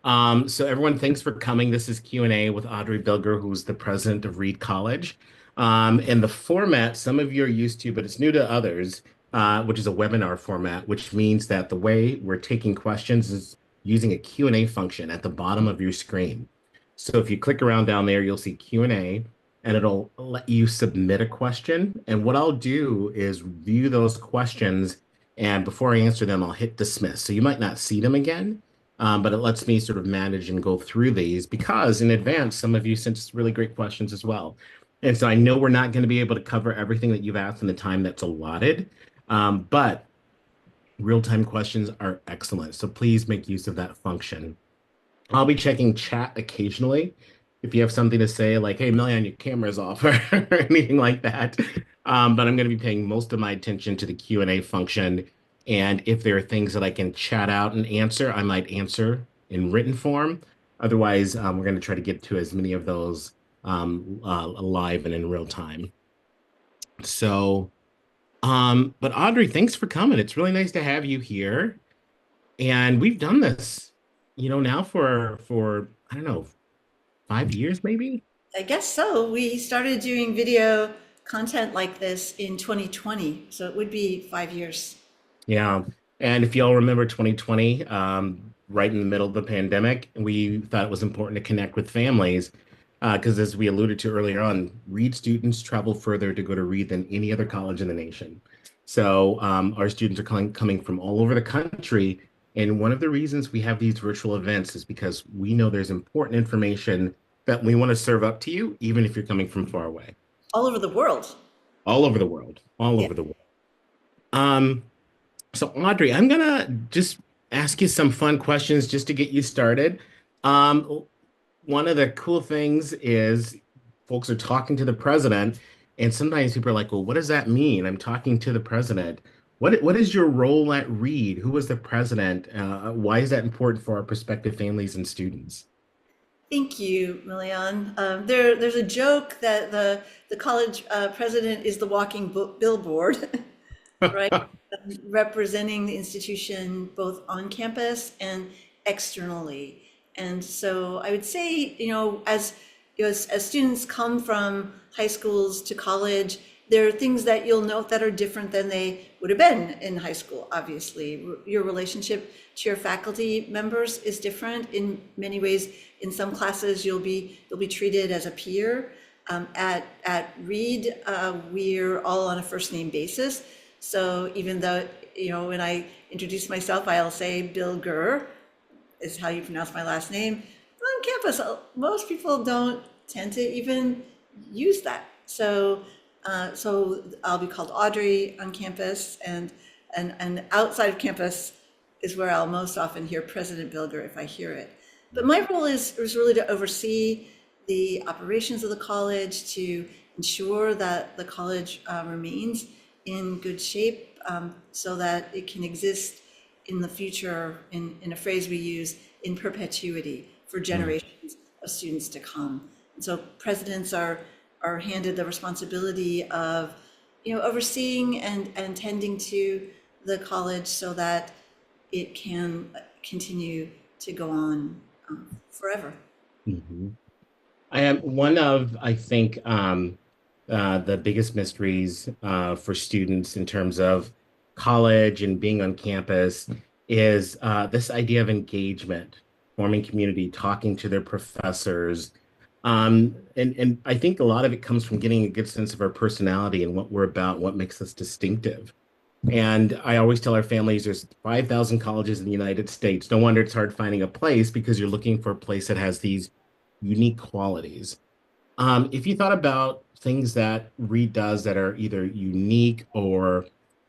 So everyone, thanks for coming. This is Q&A with Audrey Bilger, who's the president of Reed College. And the format, some of you are used to, but it's new to others, which is a webinar format, which means that the way we're taking questions is using a Q&A function at the bottom of your screen. So if you click around down there, you'll see Q&A, and it'll let you submit a question. And what I'll do is view those questions, and before I answer them, I'll hit dismiss. So you might not see them again. But it lets me sort of manage and go through these because in advance, some of you sent us really great questions as well. And so I know we're not going to be able to cover everything that you've asked in the time that's allotted, but real-time questions are excellent. So please make use of that function. I'll be checking chat occasionally. If you have something to say, like, hey, Milyon, your camera's off or anything like that. But I'm going to be paying most of my attention to the Q&A function. And if there are things that I can chat out and answer, I might answer in written form. Otherwise, we're going to try to get to as many of those live and in real time. So, but Audrey, thanks for coming. It's really nice to have you here. And we've done this, now for I don't know, 5 years maybe? I guess so. We started doing video content like this in 2020, so it would be 5 years. Yeah. And if y'all remember 2020, right in the middle of the pandemic, we thought it was important to connect with families because as we alluded to earlier on, Reed students travel further to go to Reed than any other college in the nation. So our students are coming from all over the country. And one of the reasons we have these virtual events is because we know there's important information that we want to serve up to you, even if you're coming from far away, All over the world. all over the world, all Yeah. over the world. Um, so Audrey, I'm gonna just ask you some fun questions just to get you started. Um, One of the cool things is folks are talking to the president, and sometimes people are like, "Well, what does that mean? I'm talking to the president." What is your role at Reed? Who was the president? Why is that important for our prospective families and students? Thank you, Milyon. There's a joke that the college president is the walking billboard, right? Representing the institution both on campus and externally. And so I would say, as students come from high schools to college, there are things that you'll note that are different than they would have been in high school, obviously. Your relationship to your faculty members is different in many ways. In some classes, you'll be treated as a peer. At Reed, we're all on a first name basis. So even though, when I introduce myself, I'll say Bilger is how you pronounce my last name. On campus, most people don't tend to even use that. So I'll be called Audrey on campus, and outside of campus is where I'll most often hear President Bilger if I hear it. But my role is really to oversee the operations of the college, to ensure that the college remains in good shape, so that it can exist in the future, in a phrase we use, in perpetuity for generations of students to come. And so presidents are handed the responsibility of, overseeing and tending to the college so that it can continue to go on forever. Mhm. I am one of, I think, the biggest mysteries for students in terms of college and being on campus is this idea of engagement, forming community, talking to their professors. And I think a lot of it comes from getting a good sense of our personality and what we're about, what makes us distinctive. And I always tell our families there's 5,000 colleges in the United States. No wonder it's hard finding a place because you're looking for a place that has these unique qualities. If you thought about things that Reed does that are either unique or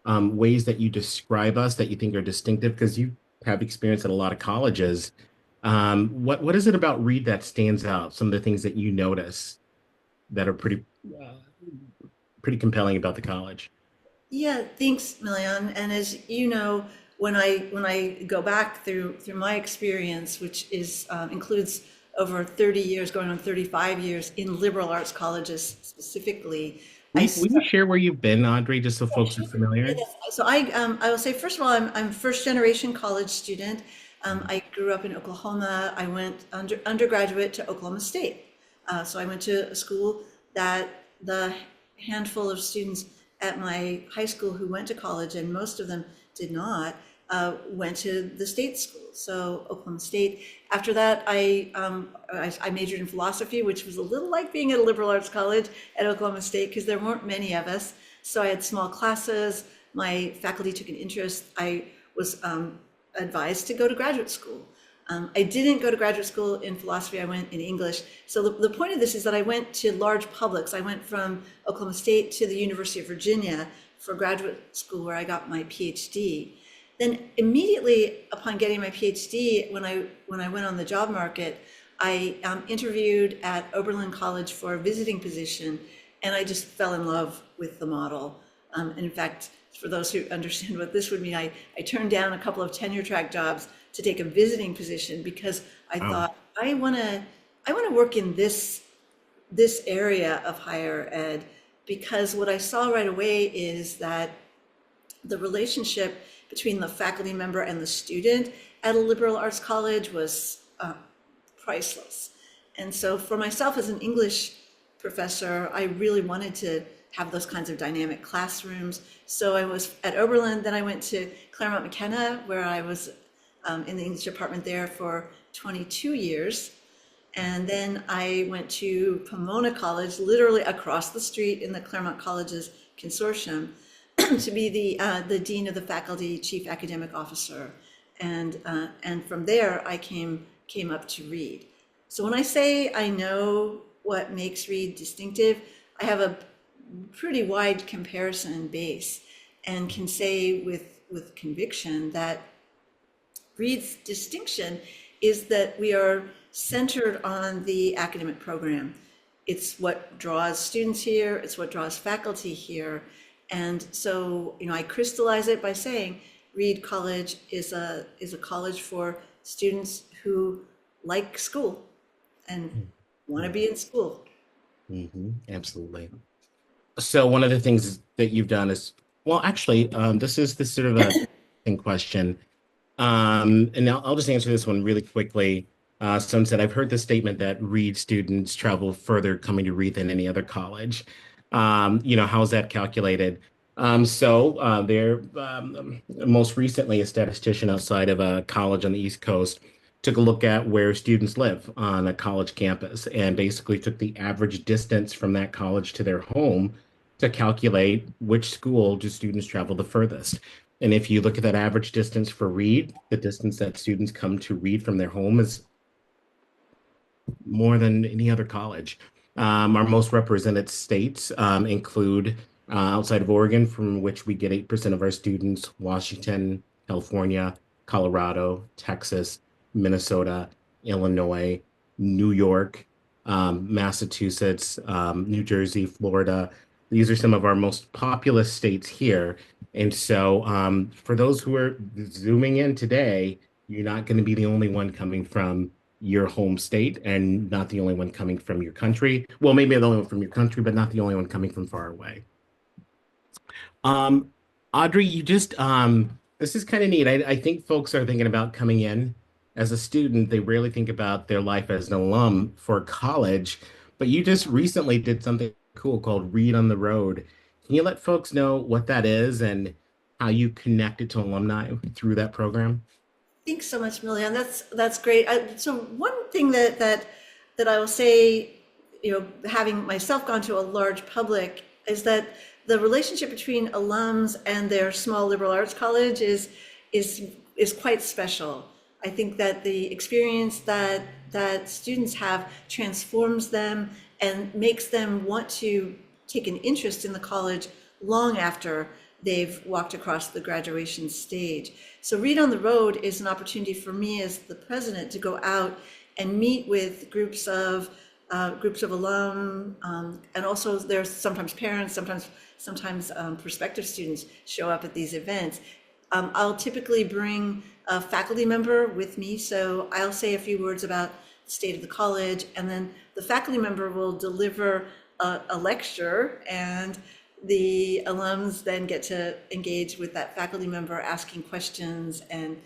ways that you describe us that you think are distinctive, because you have experience at a lot of colleges, what is it about Reed that stands out? Some of the things that you notice that are uh, pretty compelling about the college. Yeah, thanks, Milian. And as you know, when I go back through my experience, which is includes over 30 years, going on 35 years in liberal arts colleges specifically, I Will you share where you've been, Audrey, just so folks are familiar? Yes. So I will say, first of all, I'm first generation college student. I grew up in Oklahoma. I went undergraduate to Oklahoma State. So I went to a school that the handful of students at my high school who went to college, and most of them did not, went to the state school. So Oklahoma State. After that, I majored in philosophy, which was a little like being at a liberal arts college at Oklahoma State because there weren't many of us. So I had small classes. My faculty took an interest. I was advised to go to graduate school. I didn't go to graduate school in philosophy. I went in English. So the point of this is that I went to large publics. I went from Oklahoma State to the University of Virginia for graduate school where I got my PhD. Then immediately upon getting my PhD, when I went on the job market, I interviewed at Oberlin College for a visiting position, and I just fell in love with the model. And in fact, for those who understand what this would mean, I turned down a couple of tenure track jobs to take a visiting position because I thought I want to work in this area of higher ed, because what I saw right away is that the relationship between the faculty member and the student at a liberal arts college was priceless. And so for myself as an English professor, I really wanted to have those kinds of dynamic classrooms. So I was at Oberlin, then I went to Claremont McKenna, where I was in the English department there for 22 years. And then I went to Pomona College, literally across the street in the Claremont Colleges Consortium, to be the dean of the faculty, chief academic officer. And from there, I came up to Reed. So when I say I know what makes Reed distinctive, I have a pretty wide comparison base and can say with conviction that Reed's distinction is that we are centered on the academic program. It's what draws students here, it's what draws faculty here. And so, I crystallize it by saying Reed College is a college for students who like school and want to be in school. Absolutely. So one of the things that you've done is, well, actually, this is sort of a thing question. And now I'll just answer this one really quickly. Someone said, I've heard the statement that Reed students travel further coming to Reed than any other college. How is that calculated? There, most recently, a statistician outside of a college on the East Coast took a look at where students live on a college campus and basically took the average distance from that college to their home to calculate which school do students travel the furthest. And if you look at that average distance for Reed, the distance that students come to Reed from their home is more than any other college. Our most represented states include outside of Oregon, from which we get 8% of our students, Washington, California, Colorado, Texas, Minnesota, Illinois, New York, Massachusetts, New Jersey, Florida. These are some of our most populous states here. And so for those who are zooming in today, you're not going to be the only one coming from your home state and not the only one coming from your country. Well, maybe the only one from your country, but not the only one coming from far away. Audrey, this is kind of neat. I think folks are thinking about coming in as a student. They rarely think about their life as an alum for college, but you just recently did something cool called Read on the Road. Can you let folks know what that is and how you connected to alumni through that program? Thanks so much, Milyon. That's great. So one thing that I will say, having myself gone to a large public, is that the relationship between alums and their small liberal arts college is quite special. I think that the experience that students have transforms them and makes them want to take an interest in the college long after they've walked across the graduation stage. So Read on the Road is an opportunity for me as the president to go out and meet with groups of alum, and also there's sometimes parents, sometimes prospective students show up at these events. I'll typically bring a faculty member with me, so I'll say a few words about the state of the college, and then the faculty member will deliver a lecture, and the alums then get to engage with that faculty member, asking questions and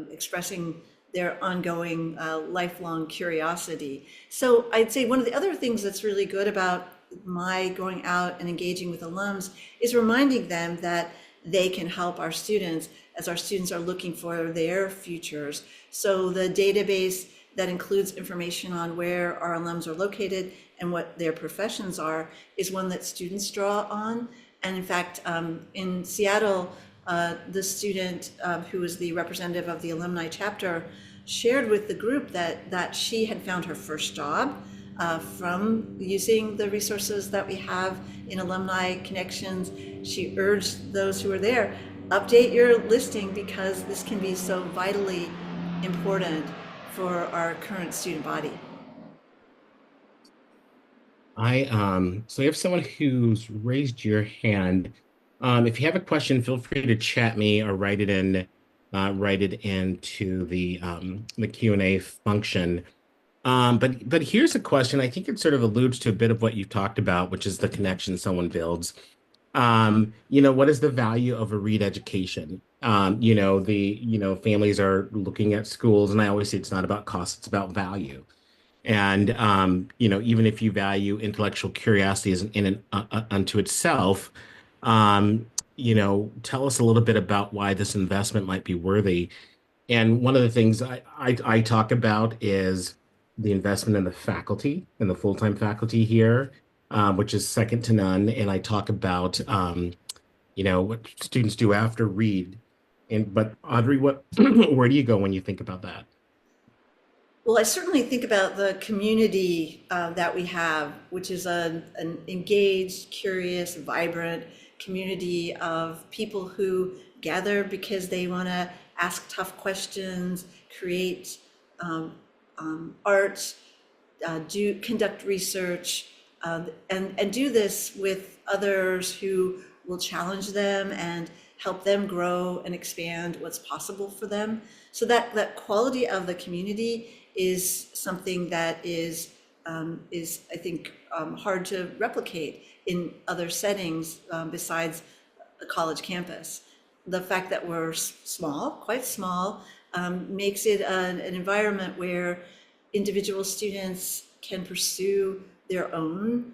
expressing their ongoing lifelong curiosity. So I'd say one of the other things that's really good about my going out and engaging with alums is reminding them that they can help our students as our students are looking for their futures. So the database that includes information on where our alums are located and what their professions are is one that students draw on. And in fact, in Seattle, the student who was the representative of the alumni chapter shared with the group that she had found her first job from using the resources that we have in Alumni Connections. She urged those who are there, update your listing because this can be so vitally important for our current student body. So we have someone who's raised your hand. If you have a question, feel free to chat me or write it into the Q&A function. But here's a question. I think it sort of alludes to a bit of what you've talked about, which is the connection someone builds. What is the value of a Reed education? Families are looking at schools, and I always say it's not about cost, it's about value. And even if you value intellectual curiosity as unto itself, tell us a little bit about why this investment might be worthy. And one of the things I talk about is the investment in the faculty, in the full-time faculty here, which is second to none. And I talk about what students do after Reed. But Audrey, what where do you go when you think about that? Well, I certainly think about the community that we have, which is an engaged, curious, vibrant community of people who gather because they want to ask tough questions, create art, conduct research, and do this with others who will challenge them and help them grow and expand what's possible for them. So that quality of the community is something that is I think hard to replicate in other settings besides a college campus. The fact that we're small, quite small, makes it an environment where individual students can pursue their own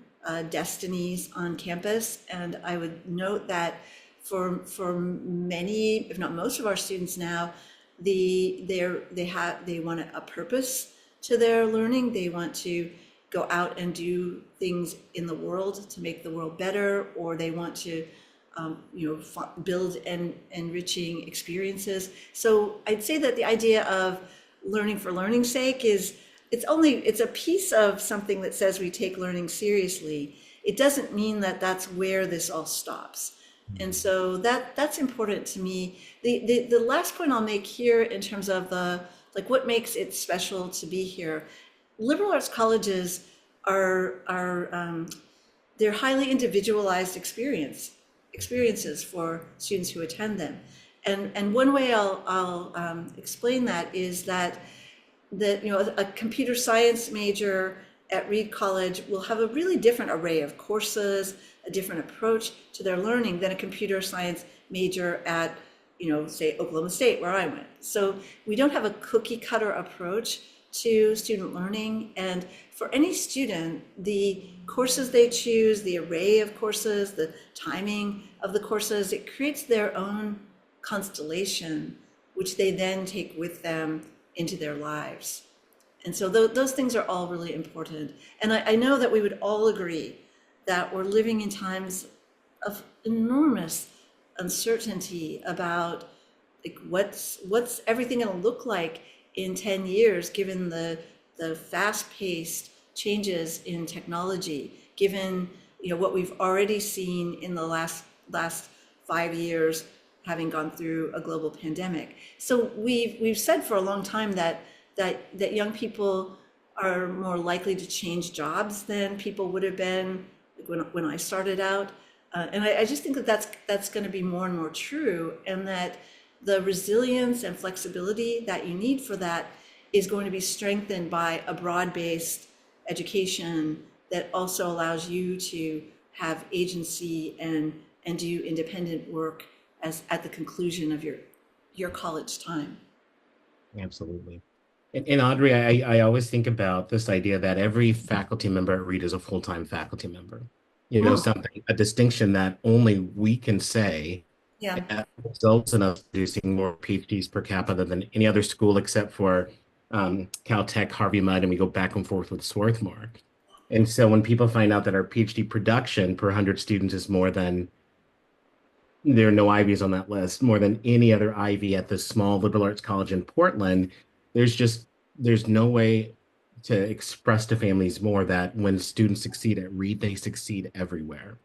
destinies on campus. And I would note that for many, if not most of our students now, they want a purpose to their learning. They want to go out and do things in the world to make the world better, or they want to build enriching experiences. So I'd say that the idea of learning for learning's sake it's a piece of something that says we take learning seriously. It doesn't mean that that's where this all stops. And so that's important to me. The last point I'll make here in terms of what makes it special to be here, liberal arts colleges they're highly individualized experiences for students who attend them. And one way I'll explain that is that a computer science major at Reed College will have a really different array of courses, a different approach to their learning than a computer science major at, say Oklahoma State, where I went. So we don't have a cookie cutter approach to student learning. And for any student, the courses they choose, the array of courses, the timing of the courses, it creates their own constellation, which they then take with them into their lives. And so those things are all really important. And I know that we would all agree that we're living in times of enormous uncertainty about what's everything going to look like in 10 years, given the fast-paced changes in technology, given what we've already seen in the last 5 years, having gone through a global pandemic. So we've said for a long time that young people are more likely to change jobs than people would have been when I started out. And I just think that that's going to be more and more true, and that the resilience and flexibility that you need for that is going to be strengthened by a broad-based education that also allows you to have agency and do independent work at the conclusion of your college time. Absolutely. And Audrey, I always think about this idea that every faculty member at Reed is a full-time faculty member. You know, Mm, something, a distinction that only we can say yeah. results in us producing more PhDs per capita than any other school except for Caltech, Harvey Mudd, and we go back and forth with Swarthmore. And so when people find out that our PhD production per 100 students is more than, there are no Ivies on that list, more than any other Ivy at this small liberal arts college in Portland, there's just, there's no way to express to families more that when students succeed at Reed, they succeed everywhere.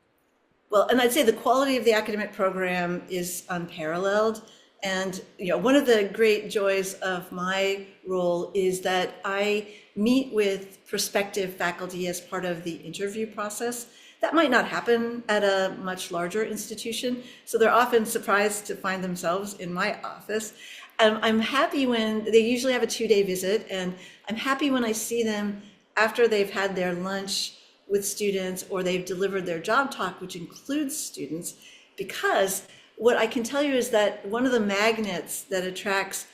Well, and I'd say the quality of the academic program is unparalleled. And one of the great joys of my role is that I meet with prospective faculty as part of the interview process. That might not happen at a much larger institution, so they're often surprised to find themselves in my office. I'm happy when they usually have a 2-day visit, and I'm happy when I see them after they've had their lunch with students or they've delivered their job talk, which includes students, because what I can tell you is that one of the magnets that attracts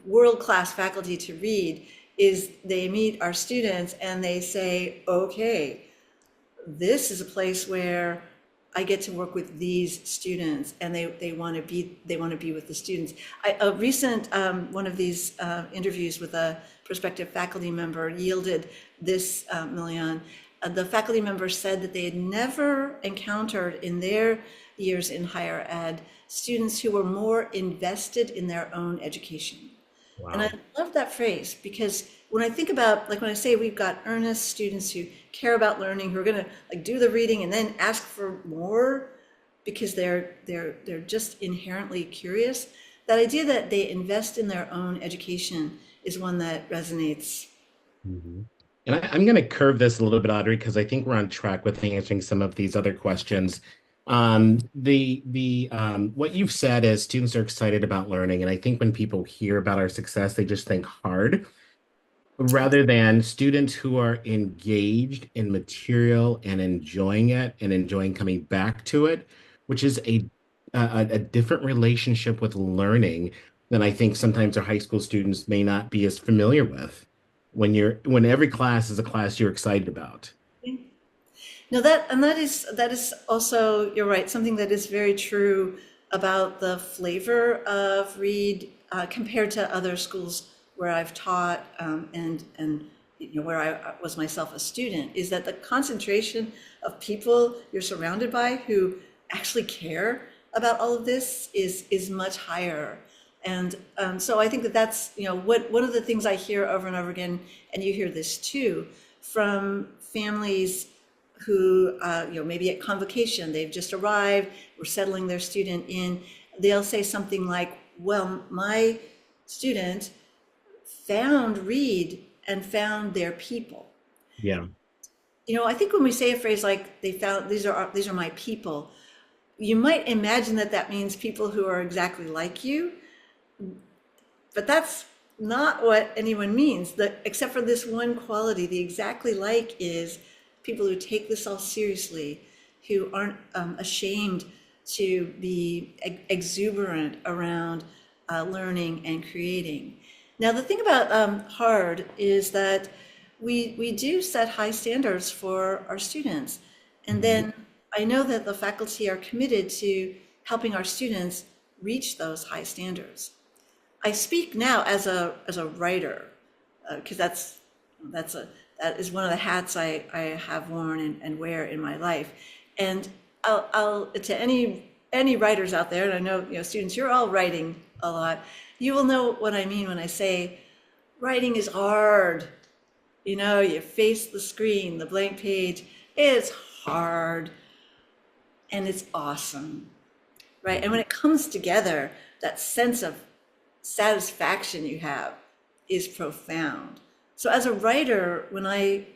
world-class faculty to Reed is they meet our students and they say, okay, this is a place where I get to work with these students, and they want to be with the students. A recent one of these interviews with a prospective faculty member yielded this, Milyon. The faculty member said that they had never encountered in their years in higher ed students who were more invested in their own education. And I Wow. love that phrase, because when I think about, like when I say we've got earnest students who care about learning, who are going to like do the reading and then ask for more because they're just inherently curious, that idea that they invest in their own education is one that resonates. Mhm. And I'm going to curve this a little bit, Audrey, because I think we're on track with answering some of these other questions. The what you've said is students are excited about learning, and I think when people hear about our success, they just think hard rather than students who are engaged in material and enjoying it and enjoying coming back to it, which is a different relationship with learning than I think sometimes our high school students may not be as familiar with when every class is a class you're excited about. No, that is also, you're right, something that is very true about the flavor of Reed compared to other schools where I've taught and where I was myself a student, is that the concentration of people you're surrounded by who actually care about all of this is much higher. And so I think that that's what one of the things I hear over and over again, and you hear this too, from families who, maybe at convocation, they've just arrived, we're settling their student in. They'll say something like, well, my student found Reed and found their people. Yeah. I think when we say a phrase like they found, these are my people, you might imagine that that means people who are exactly like you, but that's not what anyone means, except for this one quality. The exactly like is people who take this all seriously, who aren't ashamed to be exuberant around learning and creating. Now, the thing about hard is that we do set high standards for our students. And Mhm. then I know that the faculty are committed to helping our students reach those high standards. I speak now as a writer, because that is one of the hats I have worn and wear in my life. And I'll to any writers out there, and I know students, you're all writing a lot. You will know what I mean when I say writing is hard. You face the screen, the blank page. It's hard, and it's awesome, right? And when it comes together, that sense of satisfaction you have is profound. So as a writer, when I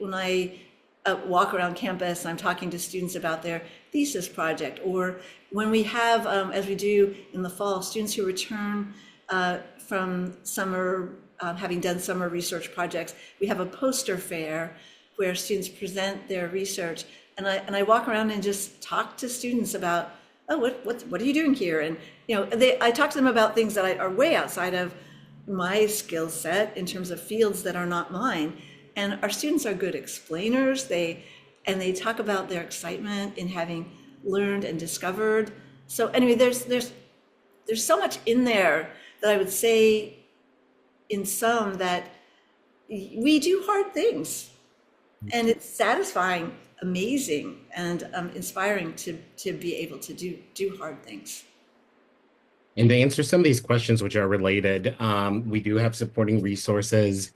walk around campus and I'm talking to students about their thesis project, or when we have, as we do in the fall, students who return from summer, having done summer research projects, we have a poster fair where students present their research, and I walk around and just talk to students oh, what are you doing here? And I talk to them about things that are way outside of my skill set in terms of fields that are not mine. And our students are good explainers. They talk about their excitement in having learned and discovered. So anyway, there's so much in there that I would say in sum that we do hard things, and it's satisfying, amazing, and inspiring to be able to do hard things. And to answer some of these questions, which are related, we do have supporting resources.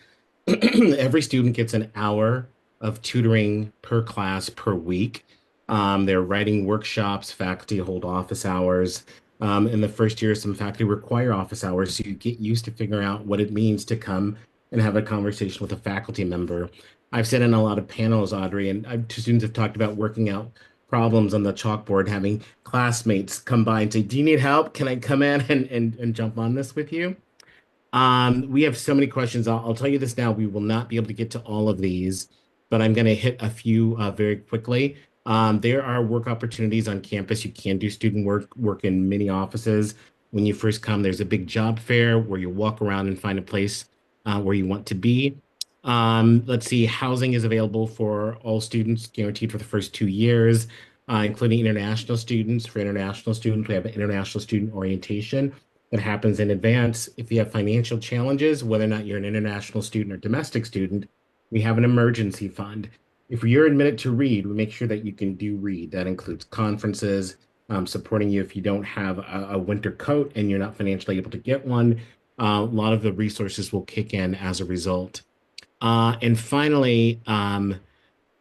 Every student gets an hour of tutoring per class per week. They're writing workshops, faculty hold office hours. In the first year, some faculty require office hours, so you get used to figuring out what it means to come and have a conversation with a faculty member. I've sat in a lot of panels, Audrey, and students have talked about working out problems on the chalkboard, having classmates come by and say, "Do you need help? Can I come in and jump on this with you?" We have so many questions. I'll tell you this now. We will not be able to get to all of these, but I'm going to hit a few very quickly. There are work opportunities on campus. You can do student work in many offices. When you first come, there's a big job fair where you walk around and find a place where you want to be. Let's see, housing is available for all students, guaranteed for the first 2 years, including international students. For international students, we have an international student orientation that happens in advance. If you have financial challenges, whether or not you're an international student or domestic student, we have an emergency fund. If you're admitted to read, we make sure that you can do read. That includes conferences, supporting you if you don't have a winter coat and you're not financially able to get one. A lot of the resources will kick in as a result. And finally,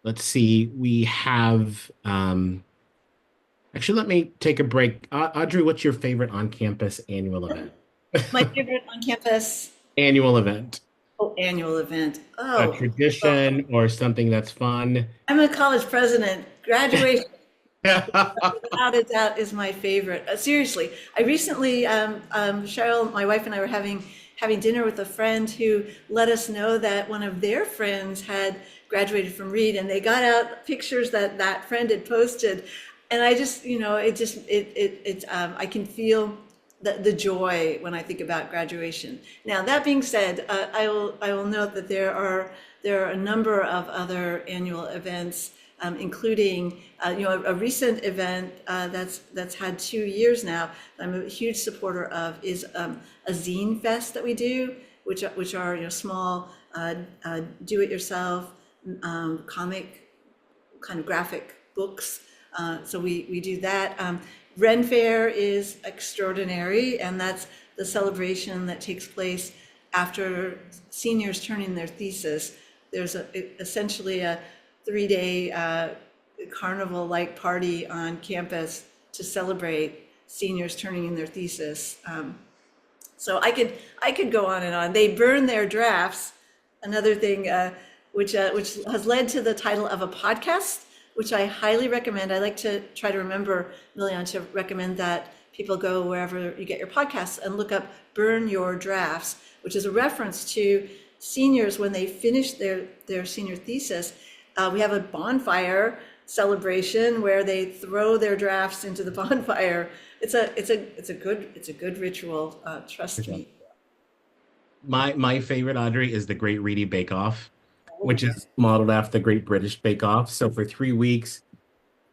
let's see, we have, actually, let me take a break. Audrey, what's your favorite on-campus annual event? My favorite on campus, Annual event, oh, annual event. a Oh, well, tradition or something that's fun. I'm a college president. Graduation, without a doubt, is my favorite. Seriously, I recently, Cheryl, my wife, and I were having dinner with a friend who let us know that one of their friends had graduated from Reed, and they got out pictures that that friend had posted, and I just, I can feel the joy when I think about graduation. Now, that being said, I will note that there are a number of other annual events, including a recent event that's had 2 years now. I'm a huge supporter of is a zine fest that we do, which are small do-it-yourself comic kind of graphic books. So we do that. Ren Fair is extraordinary, and that's the celebration that takes place after seniors turn in their thesis. There's essentially a 3-day carnival-like party on campus to celebrate seniors turning in their thesis. So I could go on and on. They burn their drafts. Another thing, which has led to the title of a podcast, which I highly recommend. I like to try to remember, Milyon, to recommend that people go wherever you get your podcasts and look up "Burn Your Drafts," which is a reference to seniors when they finish their senior thesis. We have a bonfire celebration where they throw their drafts into the bonfire. It's a good ritual. Trust me. My favorite, Audrey, is the Great Reedy Bake Off, which is modeled after the Great British Bake Off. So for 3 weeks,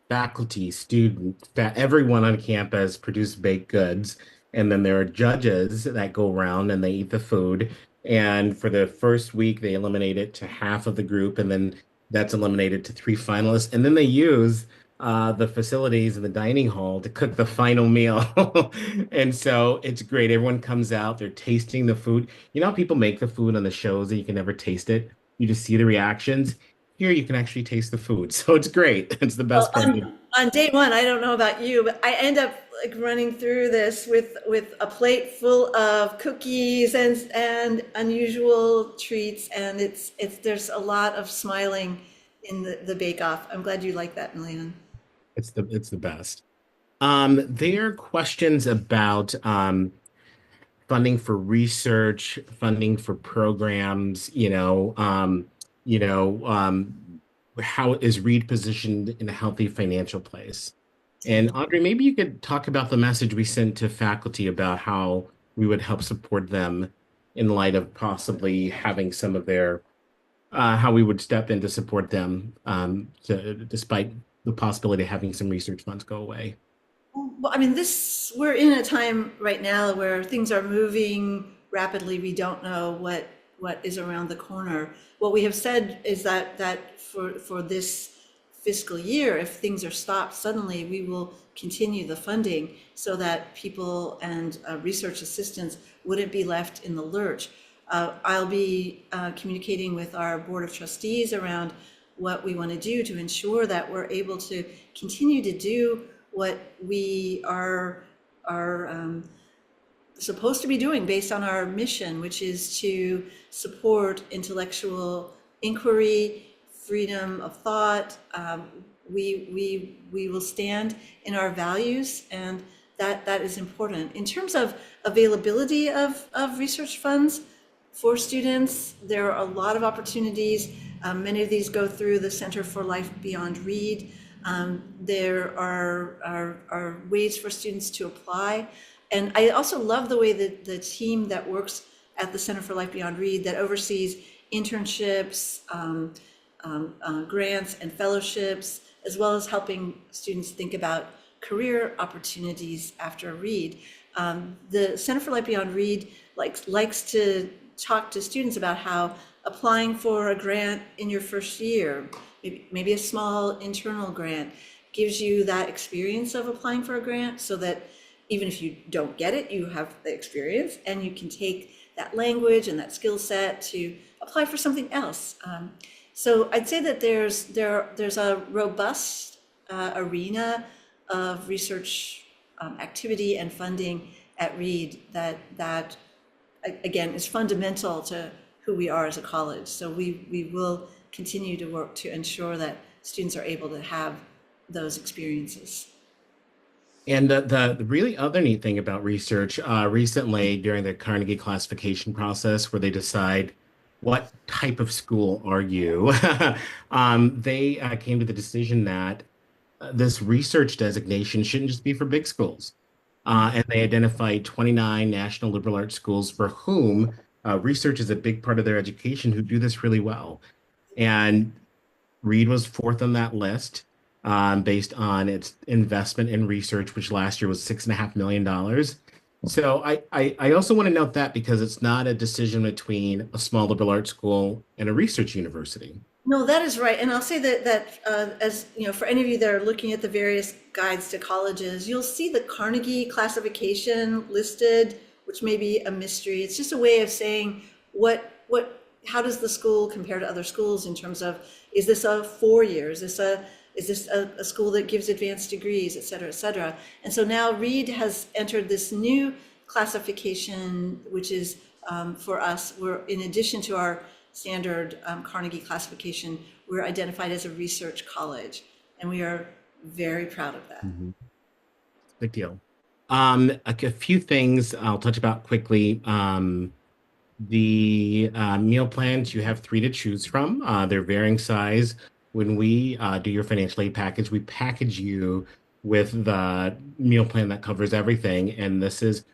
faculty, students, everyone on campus produce baked goods. And then there are judges that go around and they eat the food. And for the first week, they eliminate it to half of the group. And then that's eliminated to 3 finalists. And then they use the facilities in the dining hall to cook the final meal. And so it's great. Everyone comes out, they're tasting the food. You know how people make the food on the shows and you can never taste it? You just see the reactions. Here you can actually taste the food. So it's great. It's the Well, best part. on day one, I don't know about you, but I end up like running through this with a plate full of cookies and unusual treats, and it's there's a lot of smiling in the bake off. I'm glad you like that, Milena. It's the best. There are questions about funding for research, funding for programs, you know, how is Reed positioned in a healthy financial place? And Audrey, maybe you could talk about the message we sent to faculty about how we would help support them in light of possibly having some of their, how we would step in to support them, despite the possibility of having some research funds go away. Well, I mean, we're in a time right now where things are moving rapidly. We don't know what is around the corner. What we have said is that for this fiscal year, if things are stopped suddenly, we will continue the funding so that people and research assistants wouldn't be left in the lurch. I'll be communicating with our Board of Trustees around what we want to do to ensure that we're able to continue to do what we are supposed to be doing based on our mission, which is to support intellectual inquiry, freedom of thought. We will stand in our values, and that is important. In terms of availability of research funds for students, there are a lot of opportunities. Many of these go through the Center for Life Beyond Read. There are ways for students to apply. And I also love the way that the team that works at the Center for Life Beyond Read that oversees internships, grants and fellowships, as well as helping students think about career opportunities after Read. The Center for Life Beyond Read likes to talk to students about how applying for a grant in your first year, maybe a small internal grant, gives you that experience of applying for a grant so that even if you don't get it, you have the experience and you can take that language and that skill set to apply for something else. So I'd say that there's a robust arena of research activity and funding at Reed that again is fundamental to who we are as a college. So we will continue to work to ensure that students are able to have those experiences. And the really other neat thing about research, recently during the Carnegie classification process, where they decide what type of school are you, they came to the decision that this research designation shouldn't just be for big schools. And they identified 29 national liberal arts schools for whom research is a big part of their education who do this really well. And Reed was fourth on that list, based on its investment in research, which last year was $6.5 million. So I also want to note that because it's not a decision between a small liberal arts school and a research university. No, that is right. And I'll say that as you know, for any of you that are looking at the various guides to colleges, you'll see the Carnegie classification listed, which may be a mystery. It's just a way of saying how does the school compare to other schools in terms of, is this a 4 year? Is this a school that gives advanced degrees, et cetera, et cetera? And so now Reed has entered this new classification, which is for us, we're in addition to our standard Carnegie classification, we're identified as a research college, and we are very proud of that. Mhm. Big deal. A few things I'll touch about quickly. The meal plans, you have three to choose from. They're varying size. When we do your financial aid package, we package you with the meal plan that covers everything. And this is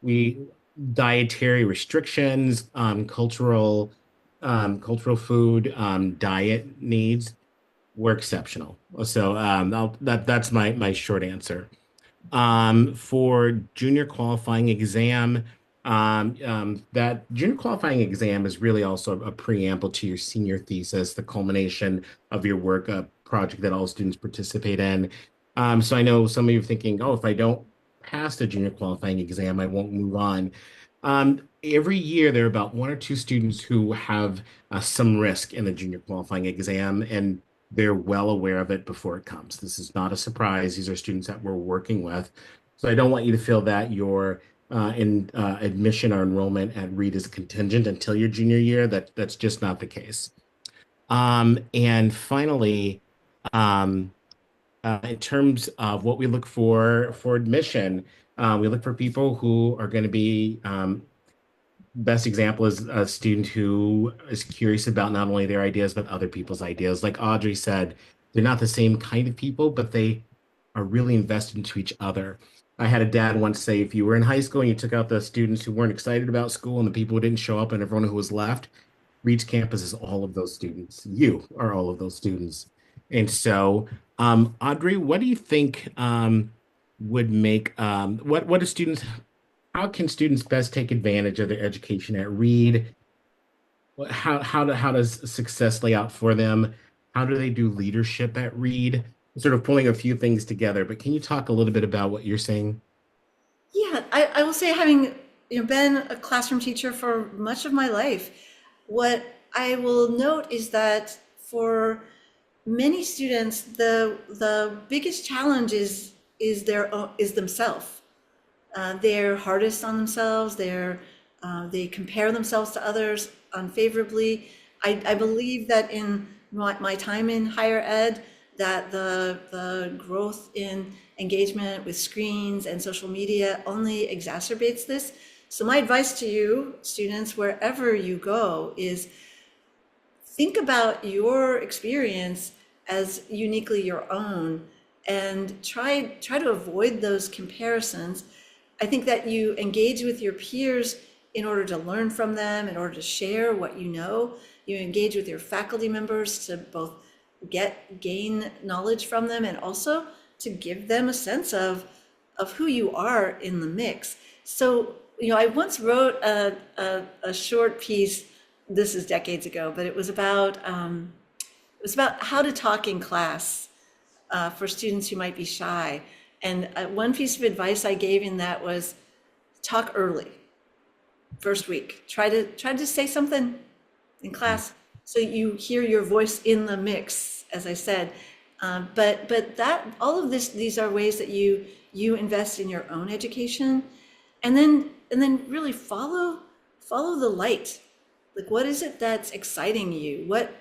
we dietary restrictions, cultural food, diet needs were exceptional. So that's my short answer. For junior qualifying exam, that junior qualifying exam is really also a preamble to your senior thesis, the culmination of your work, a project that all students participate in. So I know some of you are thinking, oh, if I don't pass the junior qualifying exam, I won't move on. Every year, there are about one or two students who have some risk in the junior qualifying exam, and they're well aware of it before it comes. This is not a surprise. These are students that we're working with. So I don't want you to feel that your admission or enrollment at Reed is contingent until your junior year. That's just not the case. And finally, in terms of what we look for admission, we look for people who are going to be best example is a student who is curious about not only their ideas but other people's ideas. Like Audrey said, they're not the same kind of people, but they are really invested into each other. I had a dad once say, if you were in high school and you took out the students who weren't excited about school and the people who didn't show up and everyone who was left, Reach Campus is all of those students. You are all of those students. And so, Audrey, what do you think would make what do students how can students best take advantage of their education at Reed? How does success lay out for them? How do they do leadership at Reed? Sort of pulling a few things together, but can you talk a little bit about what you're saying? Yeah, I will say, having been a classroom teacher for much of my life, what I will note is that for many students, the biggest challenge is is themselves. They're hardest on themselves. They compare themselves to others unfavorably. I believe that in my time in higher ed, that the growth in engagement with screens and social media only exacerbates this. So my advice to you, students, wherever you go, is think about your experience as uniquely your own and try to avoid those comparisons. I think that you engage with your peers in order to learn from them, in order to share what you know. You engage with your faculty members to both gain knowledge from them and also to give them a sense of who you are in the mix. So, I once wrote a short piece. This is decades ago, but it was about how to talk in class for students who might be shy. And one piece of advice I gave in that was talk early, first week. Try to say something in class so you hear your voice in the mix, as I said. But that all of these are ways that you invest in your own education, and then really follow the light. Like, what is it that's exciting you? What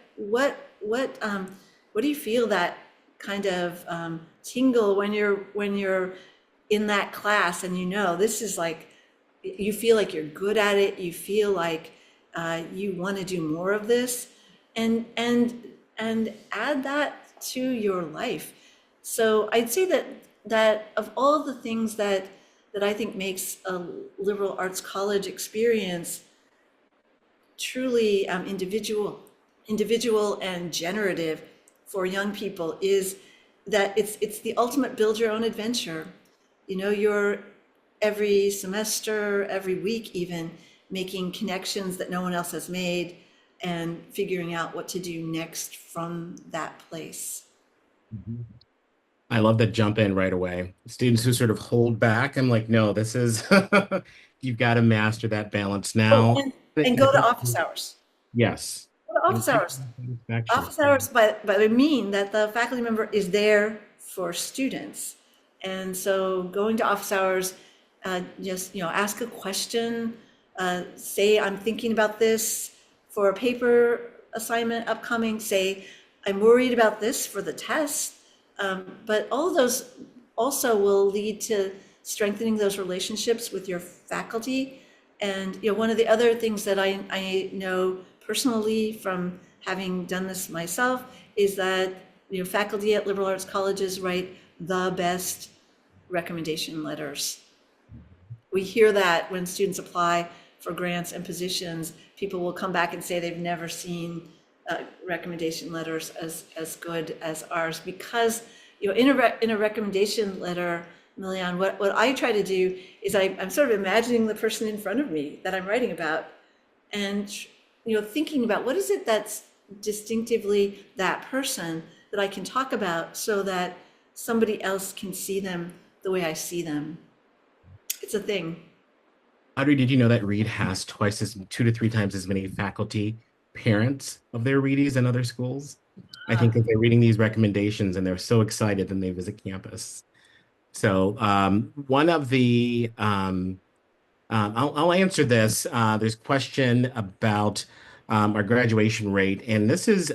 do you feel that kind of tingle when you're in that class, and this is like, you feel like you're good at it, you feel like you want to do more of this, and add that to your life. So I'd say that of all the things that I think makes a liberal arts college experience truly individual and generative for young people, is that it's the ultimate build your own adventure. You're every semester, every week even, making connections that no one else has made and figuring out what to do next from that place. Mhm. I love that jump in right away. Students who sort of hold back, I'm like, no, this is you've got to master that balance Oh, now. and I go to think office hours. yes. Go to office Increase hours. satisfaction. Office hours, but I mean that the faculty member is there for students. And so going to office hours, just, ask a question, say, I'm thinking about this for a paper assignment upcoming, say, I'm worried about this for the test. But all of those also will lead to strengthening those relationships with your faculty. And one of the other things that I know personally from having done this myself is that faculty at liberal arts colleges write the best recommendation letters. We hear that when students apply for grants and positions, people will come back and say they've never seen recommendation letters as good as ours, because in a recommendation letter, Milyon, what I try to do is I'm sort of imagining the person in front of me that I'm writing about, and thinking about what is it that's distinctively that person that I can talk about so that somebody else can see them the way I see them. It's a thing. Audrey, did you know that Reed has 2 to 3 times as many faculty parents of their Reedies than other schools? I think that they're reading these recommendations and they're so excited when they visit campus. So one of the I'll answer this. There's a question about our graduation rate, and this is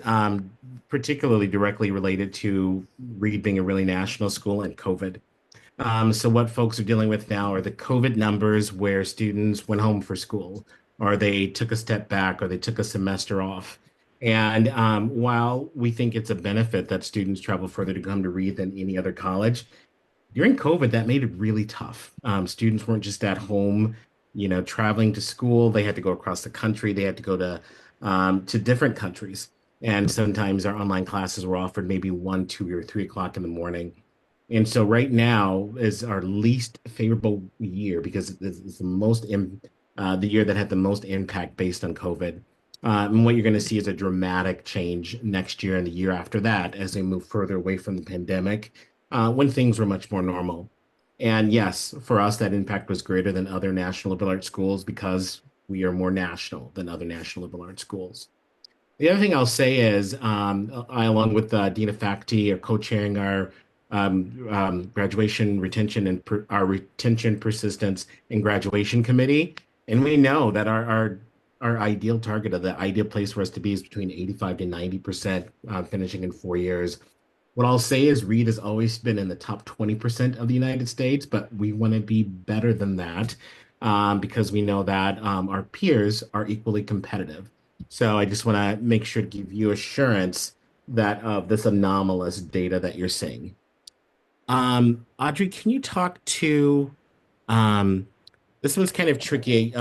particularly directly related to Reed being a really national school and COVID. So what folks are dealing with now are the COVID numbers where students went home for school, or they took a step back, or they took a semester off. And while we think it's a benefit that students travel further to come to Reed than any other college, During COVID, that made it really tough. Students weren't just at home, traveling to school. They had to go across the country. They had to go to different countries. And sometimes our online classes were offered maybe 1, 2, or 3 o'clock in the morning. And so right now is our least favorable year because it's the year that had the most impact based on COVID. And what you're going to see is a dramatic change next year and the year after that as we move further away from the pandemic, when things were much more normal. And yes, for us, that impact was greater than other national liberal arts schools because we are more national than other national liberal arts schools. The other thing I'll say is, I, along with Dean of Faculty, are co-chairing our graduation retention and our retention, persistence, and graduation committee. And we know that our ideal target, of the ideal place for us to be, is between 85 to 90% finishing in 4 years. What I'll say is Reed has always been in the top 20% of the United States, but we want to be better than that, because we know that our peers are equally competitive. So I just want to make sure to give you assurance that of this anomalous data that you're seeing. Audrey, can you talk to um, this one's kind of tricky.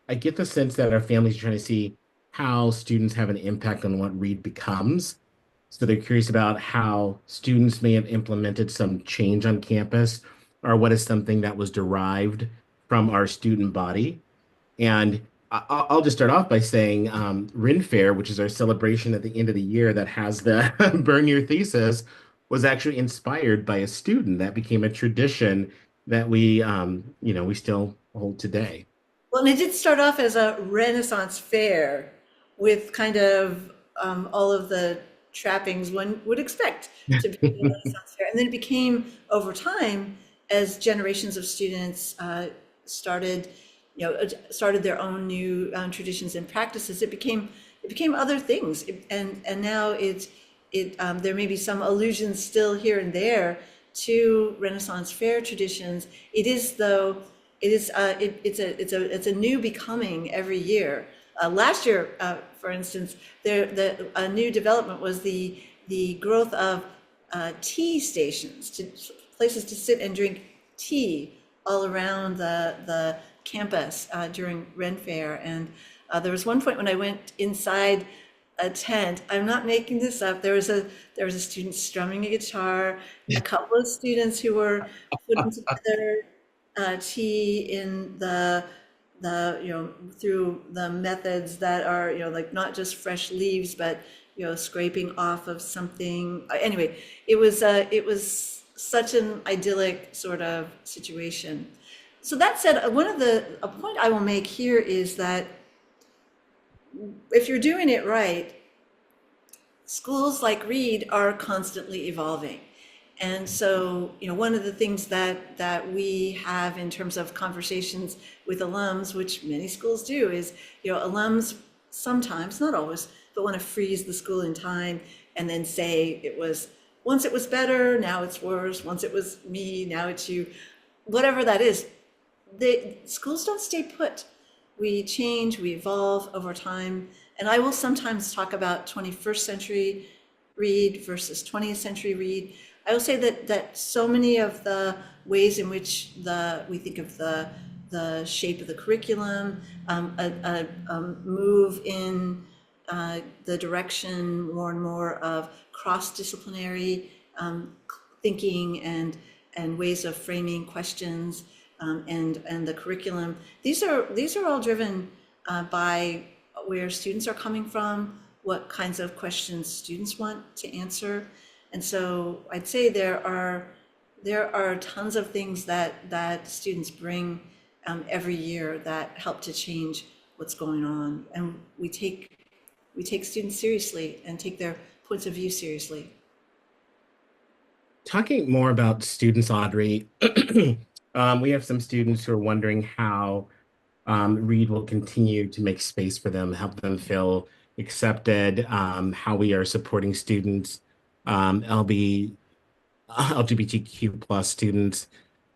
I get the sense that our families are trying to see how students have an impact on what Reed becomes. So they're curious about how students may have implemented some change on campus, or what is something that was derived from our student body. And I'll just start off by saying Ren Fair, which is our celebration at the end of the year that has the burn your thesis, was actually inspired by a student that became a tradition that we still hold today. Well, and it did start off as a Renaissance fair with kind of all of the trappings one would expect to be a Renaissance fair. And then it became, over time, as generations of students started, started their own new traditions and practices, it became other things. And now there may be some allusions still here and there to Renaissance fair traditions. It is though. It's a new becoming every year. Last year, for instance, a new development was the growth of tea stations, places to sit and drink tea all around the campus during Ren Fair. And there was one point when I went inside a tent. I'm not making this up. There was a student strumming a guitar, a couple of students who were putting together tea in through the methods that are, like not just fresh leaves, but, scraping off of something. Anyway, it was such an idyllic sort of situation. So that said, a point I will make here is that if you're doing it right, schools like Reed are constantly evolving. And so, one of the things that we have in terms of conversations with alums, which many schools do, is, alums sometimes, not always, but want to freeze the school in time and then say once it was better, now it's worse. Once it was me, now it's you. Whatever that is, the schools don't stay put. We change, we evolve over time. And I will sometimes talk about 21st century Reed versus 20th century Reed. I will say that so many of the ways in which we think of the shape of the curriculum, a move in the direction more and more of cross-disciplinary thinking and ways of framing questions, and the curriculum. These are all driven by where students are coming from, what kinds of questions students want to answer. And so I'd say there are tons of things that students bring every year that help to change what's going on. And we take students seriously and take their points of view seriously. Talking more about students, Audrey, we have some students who are wondering how Reed will continue to make space for them, help them feel accepted, how we are supporting students, LGBTQ plus students.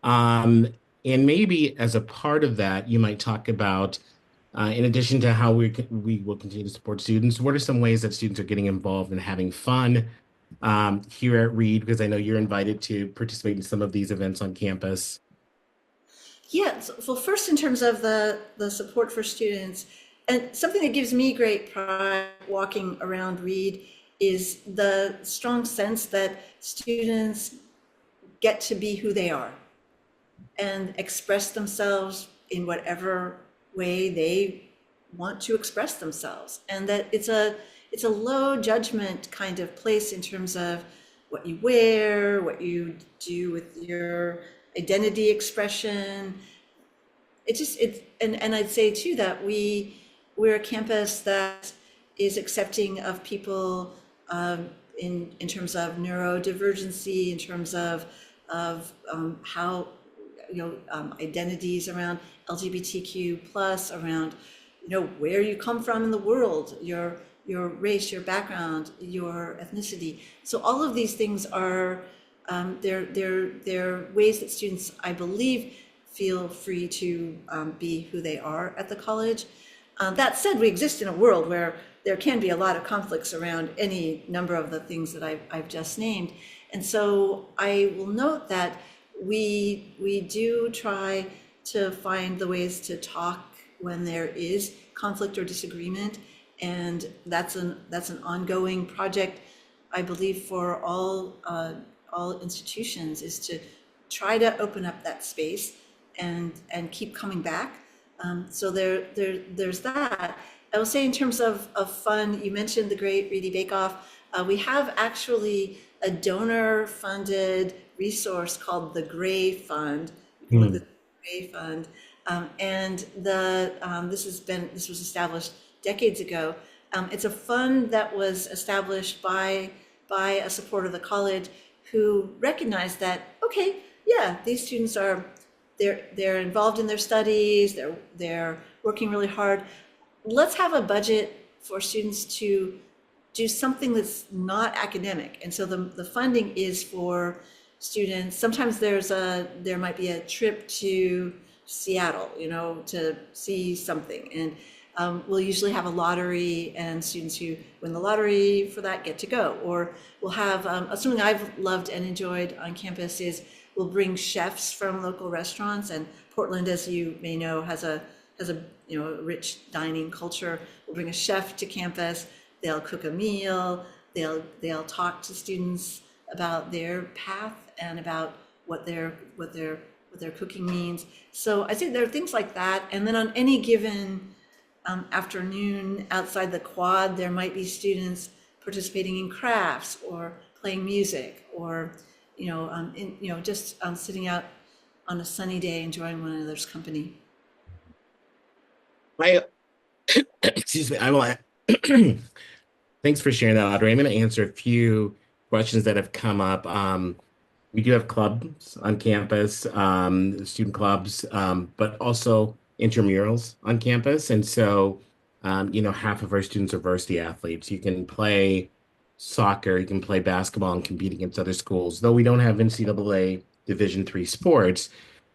And maybe as a part of that, you might talk about, in addition to how we will continue to support students, what are some ways that students are getting involved and having fun here at Reed? Because I know you're invited to participate in some of these events on campus. Yeah, well, first in terms of the support for students, and something that gives me great pride walking around Reed is the strong sense that students get to be who they are and express themselves in whatever way they want to express themselves, and that it's a low judgment kind of place in terms of what you wear, what you do with your identity expression. And I'd say too that we're a campus that is accepting of people, in terms of neurodivergency, in terms of how, identities around LGBTQ plus, around, where you come from in the world, your race, your background, your ethnicity. So all of these things are, they're ways that students, I believe, feel free to, be who they are at the college. That said, we exist in a world where there can be a lot of conflicts around any number of the things that I've just named. And so I will note that we do try to find the ways to talk when there is conflict or disagreement. And that's an ongoing project, I believe, for all institutions, is to try to open up that space and keep coming back. So there's that. I will say in terms of fun, you mentioned the Great Reedy Bake Off. We have actually a donor-funded resource called the Gray Fund. You can look Hmm. at the Gray Fund, and this was established decades ago. It's a fund that was established by a supporter of the college who recognized that, okay, yeah, these students are, they're involved in their studies, they're working really hard. Let's have a budget for students to do something that's not academic. And so the funding is for students. Sometimes there might be a trip to Seattle, to see something. And we'll usually have a lottery, and students who win the lottery for that get to go. Or we'll have, something I've loved and enjoyed on campus is we'll bring chefs from local restaurants. And Portland, as you may know, has a rich dining culture. We'll bring a chef to campus. They'll cook a meal. They'll talk to students about their path and about what their cooking means. So I think there are things like that. And then on any given, afternoon outside the quad, there might be students participating in crafts or playing music, or just sitting out on a sunny day enjoying one another's company. I excuse me. I will. Thanks for sharing that, Audrey. I'm going to answer a few questions that have come up. We do have clubs on campus, student clubs, but also intramurals on campus. And so, half of our students are varsity athletes. You can play soccer, you can play basketball and compete against other schools. Though we don't have NCAA Division III sports,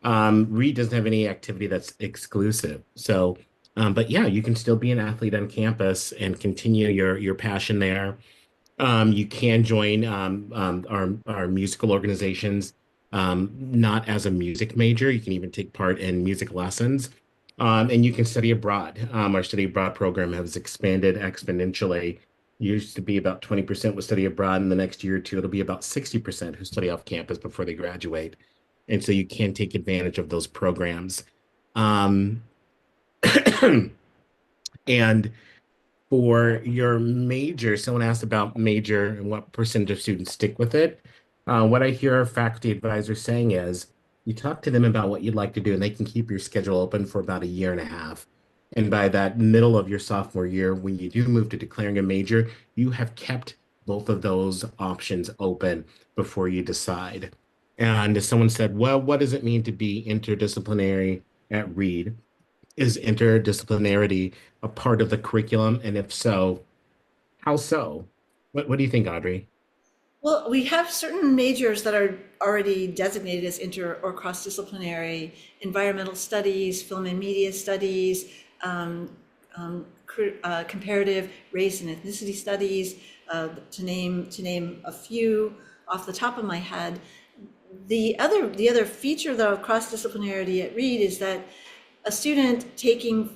Reed doesn't have any activity that's exclusive. So, but yeah, you can still be an athlete on campus and continue your passion there. You can join our musical organizations, not as a music major. You can even take part in music lessons, and you can study abroad. Our study abroad program has expanded exponentially. Used to be about 20% would study abroad, and the next year or two, it'll be about 60% who study off campus before they graduate. And so you can take advantage of those programs. Um, and for your major, someone asked about major and what percentage of students stick with it. What I hear our faculty advisors saying is you talk to them about what you'd like to do, and they can keep your schedule open for about a year and a half. And by that middle of your sophomore year, when you do move to declaring a major, you have kept both of those options open before you decide. And someone said, well, what does it mean to be interdisciplinary at Reed? Is interdisciplinarity a part of the curriculum? And if so, how so? What do you think, Audrey? Well, we have certain majors that are already designated as inter or cross-disciplinary: environmental studies, film and media studies, um, comparative race and ethnicity studies, to name a few off the top of my head. The other feature, though, of cross-disciplinarity at Reed is that a student taking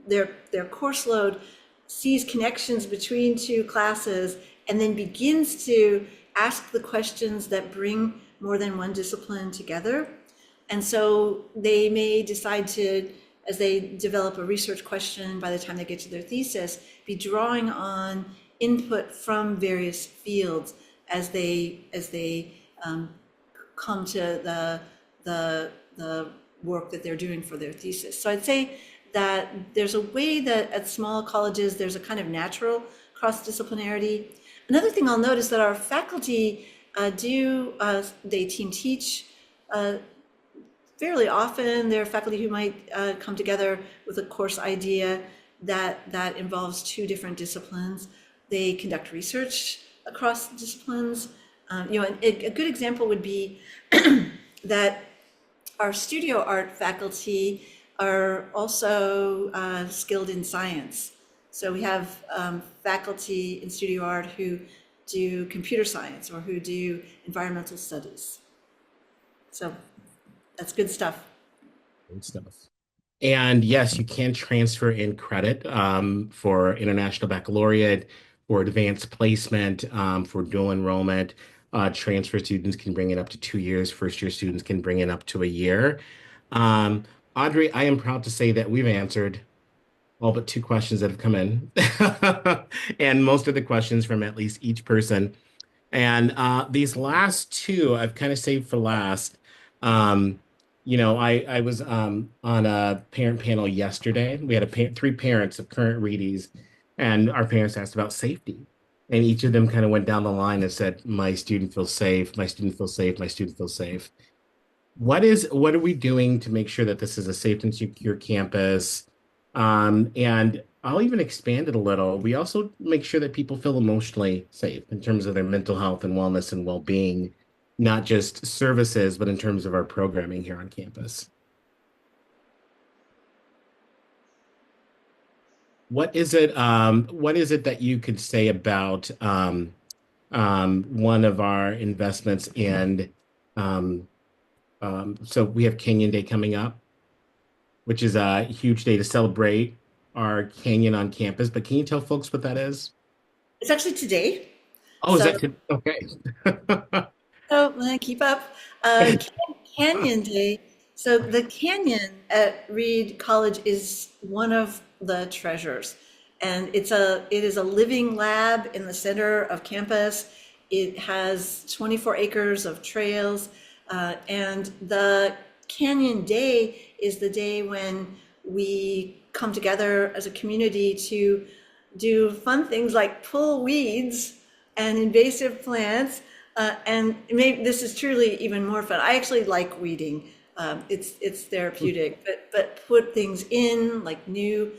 their course load sees connections between two classes and then begins to ask the questions that bring more than one discipline together. And so they may decide to, as they develop a research question by the time they get to their thesis, be drawing on input from various fields as they come to the work that they're doing for their thesis. So I'd say that there's a way that at small colleges there's a kind of natural cross-disciplinarity. Another thing I'll note is that our faculty they team teach fairly often. There are faculty who might come together with a course idea that involves two different disciplines. They conduct research across disciplines. A good example would be that our studio art faculty are also skilled in science. So we have faculty in studio art who do computer science or who do environmental studies. So that's good stuff. Good stuff. And yes, you can transfer in credit for international baccalaureate, for advanced placement, for dual enrollment. Transfer students can bring it up to 2 years. First year students can bring it up to a year. Um, Audrey, I am proud to say that we've answered all but two questions that have come in, and most of the questions from at least each person. And these last two I've kind of saved for last. Um, I was on a parent panel yesterday. We had three parents of current readies, and our parents asked about safety. And each of them kind of went down the line and said, "My student feels safe. My student feels safe. My student feels safe." What are we doing to make sure that this is a safe and secure campus? And I'll even expand it a little. We also make sure that people feel emotionally safe in terms of their mental health and wellness and well-being, not just services, but in terms of our programming here on campus. What is it that you could say about one of our investments in so we have Canyon Day coming up, which is a huge day to celebrate our canyon on campus. But can you tell folks what that is? It's actually today. Oh, is So, that okay? so keep up. Canyon Day. So the canyon at Reed College is one of the treasures, and it is a living lab in the center of campus. It has 24 acres of trails, and the Canyon Day is the day when we come together as a community to do fun things like pull weeds and invasive plants. And maybe this is truly even more fun. I actually like weeding. It's therapeutic, but put things in like new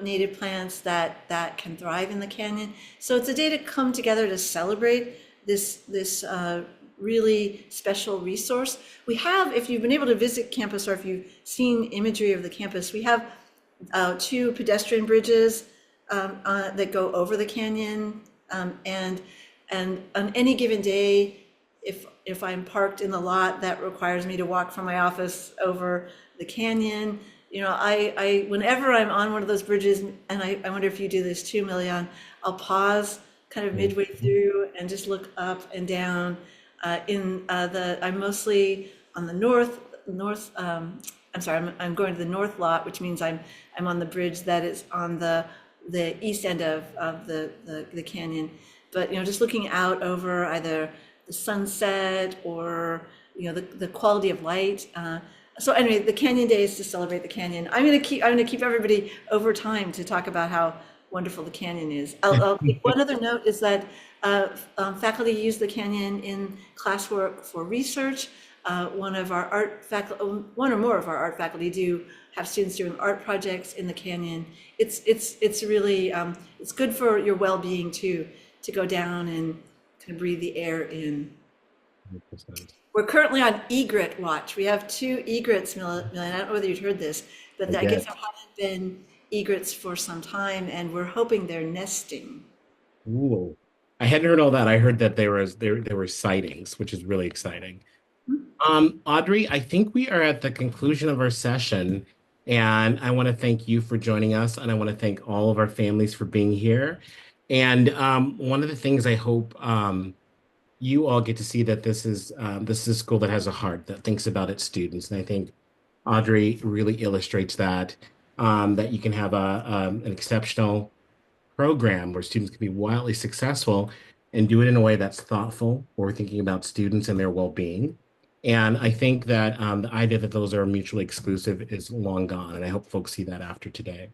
native plants that can thrive in the canyon. So it's a day to come together to celebrate this really special resource. We have, if you've been able to visit campus or if you've seen imagery of the campus, we have two pedestrian bridges that go over the canyon, and on any given day, if I'm parked in the lot that requires me to walk from my office over the canyon, I whenever I'm on one of those bridges, and I wonder if you do this too, Milyon, I'll pause kind of midway through and just look up and down. I'm mostly on the north. I'm sorry, I'm going to the north lot, which means I'm on the bridge that is on the east end of the canyon. But just looking out over either the sunset or the quality of light. So anyway, the Canyon Day is to celebrate the canyon. I'm gonna keep everybody over time to talk about how wonderful the canyon is. I'll make one other note is that faculty use the canyon in classwork for research. One or more of our art faculty do have students doing art projects in the canyon. It's really it's good for your well-being too, to go down and kind of breathe the air in. 100%. We're currently on egret watch. We have two egrets, Millen. I don't know whether you've heard this, but I I guess did. there haven't been egrets for some time, and we're hoping they're nesting. Ooh. I hadn't heard all that. I heard that there were sightings, which is really exciting. Audrey, I think we are at the conclusion of our session, and I want to thank you for joining us, and I want to thank all of our families for being here. And one of the things I hope you all get to see that this is a school that has a heart that thinks about its students, and I think Audrey really illustrates that that you can have an exceptional program where students can be wildly successful and do it in a way that's thoughtful or thinking about students and their well-being. And I think that the idea that those are mutually exclusive is long gone, and I hope folks see that after today.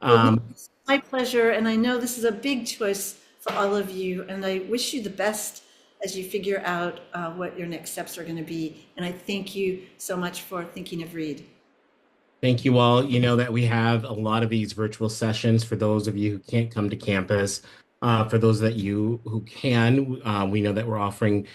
Well, Um, it's my pleasure, and I know this is a big choice for all of you, and I wish you the best as you figure out what your next steps are going to be. And I thank you so much for thinking of Reed. Thank you all. You know that we have a lot of these virtual sessions for those of you who can't come to campus. For those that you who can, we know that we're offering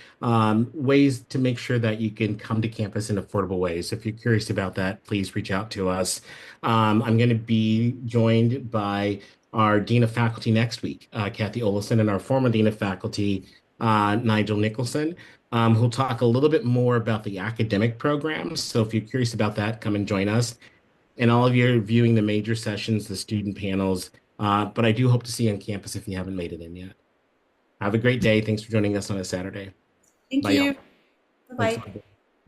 ways to make sure that you can come to campus in affordable ways. So if you're curious about that, please reach out to us. I'm going to be joined by our Dean of Faculty next week, Kathy Olison, and our former Dean of Faculty, Nigel Nicholson, who'll talk a little bit more about the academic programs. So if you're curious about that, come and join us and all of you are viewing the major sessions, the student panels. But I do hope to see you on campus if you haven't made it in yet. Have a great day. Thanks for joining us on a Saturday. Thank Bye, y'all. you. Thanks. Bye-bye.